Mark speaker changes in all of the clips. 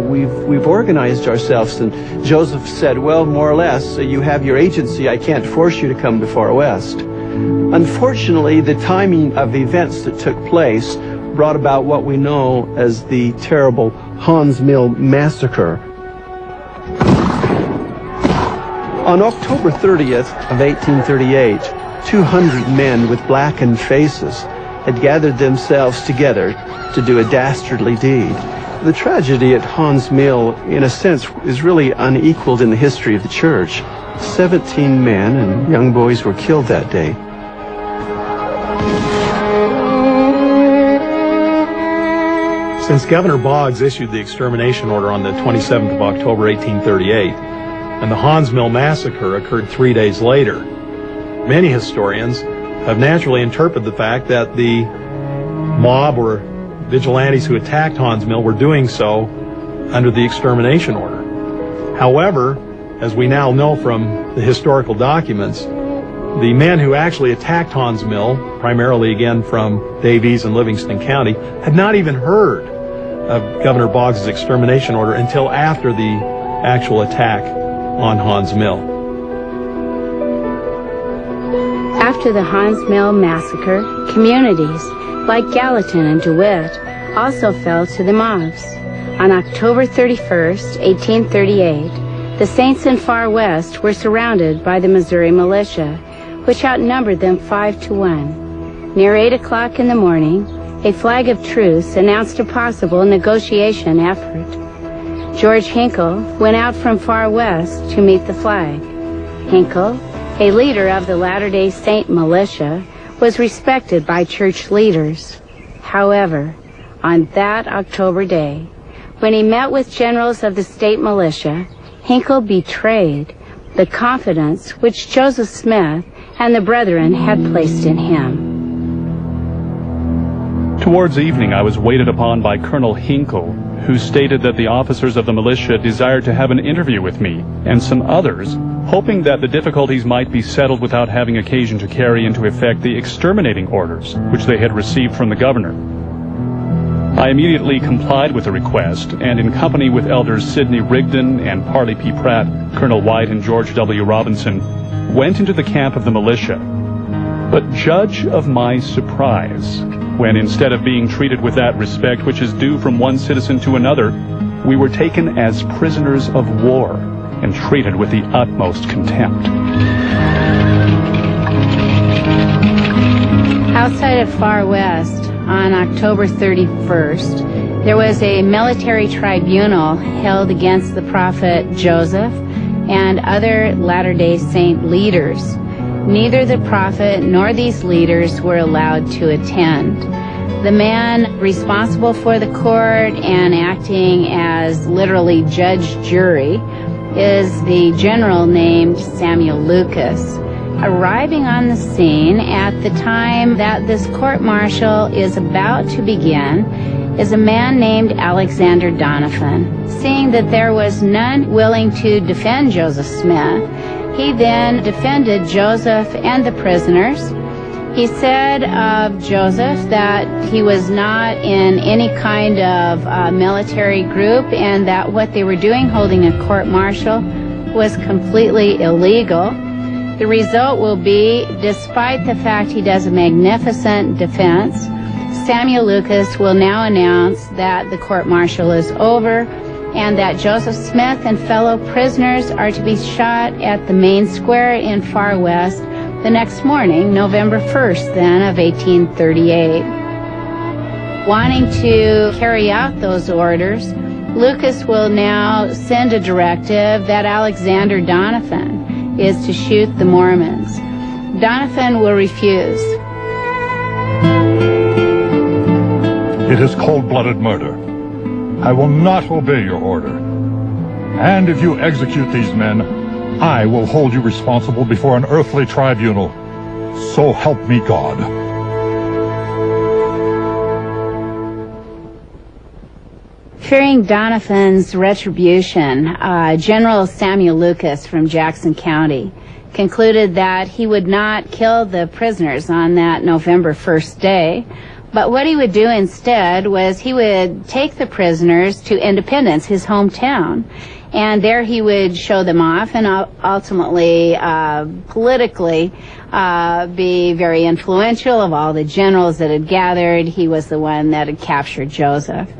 Speaker 1: we've organized ourselves. And Joseph said, well, more or less, you have your agency. I can't force you to come to Far West. Unfortunately, the timing of the events that took place brought about what we know as the terrible Hans Mill Massacre. On October 30th of 1838, 200 men with blackened faces had gathered themselves together to do a dastardly deed. The tragedy at Hans Mill, in a sense, is really unequaled in the history of the church. 17 men and young boys were killed that day.
Speaker 2: Since Governor Boggs issued the extermination order on the 27th of October, 1838, and the Hans Mill Massacre occurred 3 days later, many historians have naturally interpreted the fact that the mob or vigilantes who attacked Hans Mill were doing so under the extermination order. However, as we now know from the historical documents, the men who actually attacked Hans Mill, primarily again from Davies and Livingston County, had not even heard of Governor Boggs' extermination order until after the actual attack on Hans Mill.
Speaker 3: After the Hans Mill Massacre, communities like Gallatin and DeWitt also fell to the mobs. On October 31st, 1838, the Saints in Far West were surrounded by the Missouri militia, which outnumbered them 5-1. Near 8 o'clock in the morning, a flag of truce announced a possible negotiation effort. George Hinkle went out from Far West to meet the flag. Hinkle, a leader of the Latter-day Saint militia, was respected by church leaders. However, on that October day, when he met with generals of the state militia, Hinkle betrayed the confidence which Joseph Smith and the brethren had placed in him.
Speaker 4: Towards evening, I was waited upon by Colonel Hinkle, who stated that the officers of the militia desired to have an interview with me and some others, hoping that the difficulties might be settled without having occasion to carry into effect the exterminating orders which they had received from the governor. I immediately complied with the request, and in company with Elders Sidney Rigdon and Parley P. Pratt, Colonel White and George W. Robinson, went into the camp of the militia. But judge of my surprise, when instead of being treated with that respect which is due from one citizen to another, we were taken as prisoners of war and treated with the utmost contempt.
Speaker 3: Outside of Far West, on October 31st, there was a military tribunal held against the prophet Joseph and other Latter-day Saint leaders. Neither the prophet nor these leaders were allowed to attend. The man responsible for the court and acting as literally judge jury is the general named Samuel Lucas. Arriving on the scene at the time that this court-martial is about to begin is a man named Alexander Donovan. Seeing that there was none willing to defend Joseph Smith, he then defended Joseph and the prisoners. He said of Joseph that he was not in any kind of military group and that what they were doing, holding a court-martial, was completely illegal. The result will be, despite the fact he does a magnificent defense, Samuel Lucas will now announce that the court-martial is over and that Joseph Smith and fellow prisoners are to be shot at the main square in Far West the next morning, November 1st, then, of 1838. Wanting to carry out those orders, Lucas will now send a directive that Alexander Donovan is to shoot the Mormons. Donovan will refuse.
Speaker 5: It is cold-blooded murder. I will not obey your order. And if you execute these men, I will hold you responsible before an earthly tribunal. So help me God.
Speaker 3: Fearing Donovan's retribution, General Samuel Lucas from Jackson County concluded that he would not kill the prisoners on that November 1st day, But what he would do instead was he would take the prisoners to Independence, his hometown, and there he would show them off and ultimately politically be very influential. Of all the generals that had gathered, he was the one that had captured Joseph.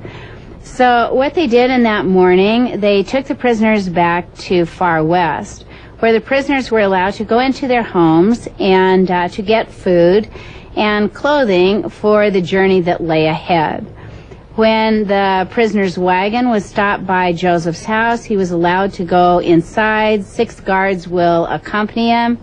Speaker 3: So what they did in that morning, they took the prisoners back to Far West, where the prisoners were allowed to go into their homes and to get food and clothing for the journey that lay ahead. When the prisoner's wagon was stopped by Joseph's house, he was allowed to go inside. 6 guards will accompany him.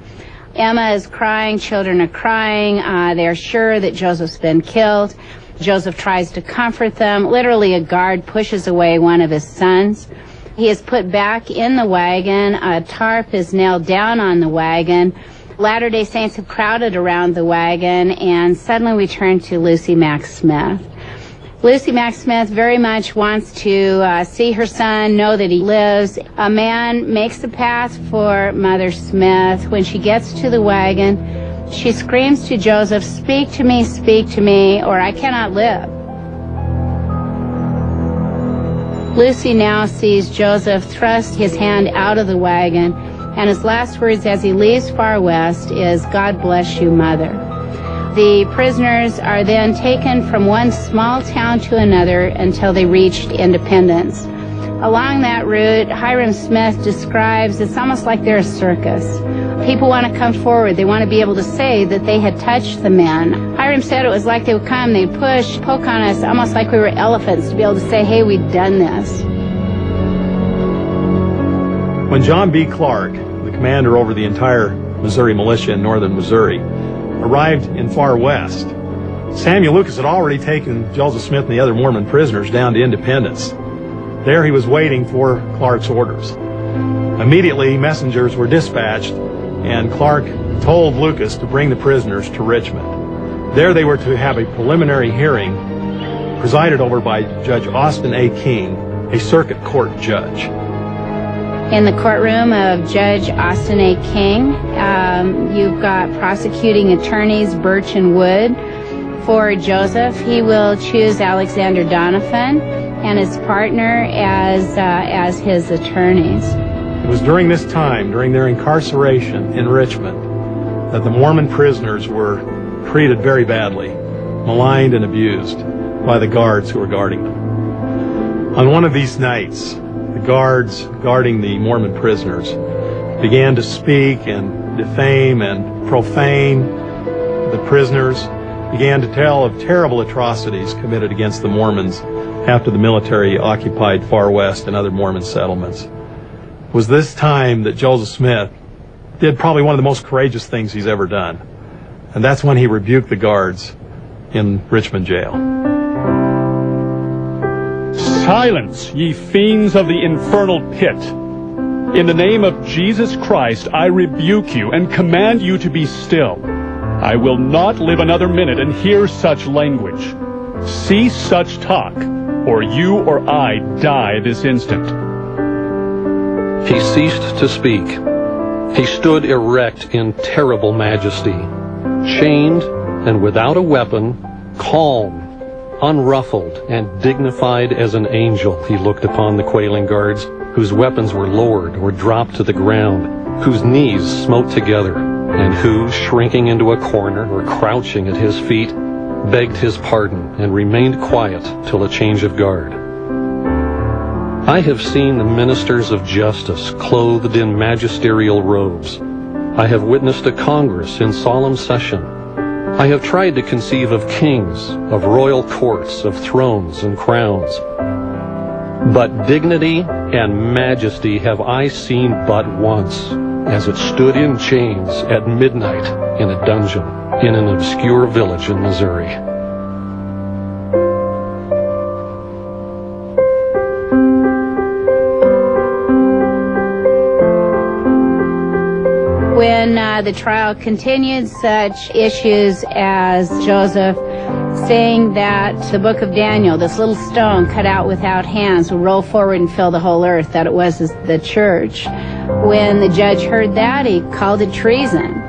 Speaker 3: Emma is crying, children are crying. They're sure that Joseph's been killed. Joseph tries to comfort them. Literally, a guard pushes away one of his sons. He is put back in the wagon. A tarp is nailed down on the wagon. Latter-day Saints have crowded around the wagon, and suddenly we turn to Lucy Mack Smith. Lucy Mack Smith very much wants to see her son, know that he lives. A man makes the path for Mother Smith. When she gets to the wagon, she screams to Joseph, speak to me, or I cannot live." Lucy now sees Joseph thrust his hand out of the wagon, and his last words as he leaves Far West is, "God bless you, Mother." The prisoners are then taken from one small town to another until they reached Independence. Along that route, Hiram Smith describes it's almost like they're a circus. People want to come forward. They want to be able to say that they had touched the men. Hiram said it was like they would come, they'd push, poke on us, almost like we were elephants, to be able to say, hey, we've done this.
Speaker 2: When John B. Clark, the commander over the entire Missouri militia in northern Missouri, arrived in Far West, Samuel Lucas had already taken Joseph Smith and the other Mormon prisoners down to Independence. There he was waiting for Clark's orders. Immediately, messengers were dispatched, and Clark told Lucas to bring the prisoners to Richmond. There they were to have a preliminary hearing presided over by Judge Austin A. King, a circuit court judge.
Speaker 3: In the courtroom of Judge Austin A. King, you've got prosecuting attorneys Birch and Wood. For Joseph, he will choose Alexander Donovan and his partner as his attorneys.
Speaker 2: It was during this time, during their incarceration in Richmond, that the Mormon prisoners were treated very badly, maligned and abused by the guards who were guarding them. On one of these nights, the guards guarding the Mormon prisoners began to speak and defame and profane the prisoners, began to tell of terrible atrocities committed against the Mormons after the military occupied Far West and other Mormon settlements. It was this time that Joseph Smith did probably one of the most courageous things he's ever done. And that's when he rebuked the guards in Richmond jail.
Speaker 4: Silence, ye fiends of the infernal pit. In the name of Jesus Christ, I rebuke you and command you to be still. I will not live another minute and hear such language. Cease such talk, or you or I die this instant.
Speaker 6: He ceased to speak. He stood erect in terrible majesty, chained and without a weapon, calm, unruffled, and dignified as an angel. He looked upon the quailing guards, whose weapons were lowered or dropped to the ground, whose knees smote together, and who, shrinking into a corner or crouching at his feet, begged his pardon and remained quiet till a change of guard. I have seen the ministers of justice clothed in magisterial robes. I have witnessed a Congress in solemn session. I have tried to conceive of kings, of royal courts, of thrones and crowns. But dignity and majesty have I seen but once, as it stood in chains at midnight in a dungeon in an obscure village in Missouri.
Speaker 3: When the trial continued, such issues as Joseph saying that the book of Daniel, this little stone cut out without hands, would roll forward and fill the whole earth, that it was the church. When the judge heard that, he called it treason.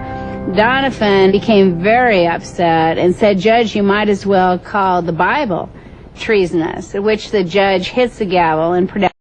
Speaker 3: Donovan became very upset and said, "Judge, you might as well call the Bible treasonous," at which the judge hits the gavel and pronounced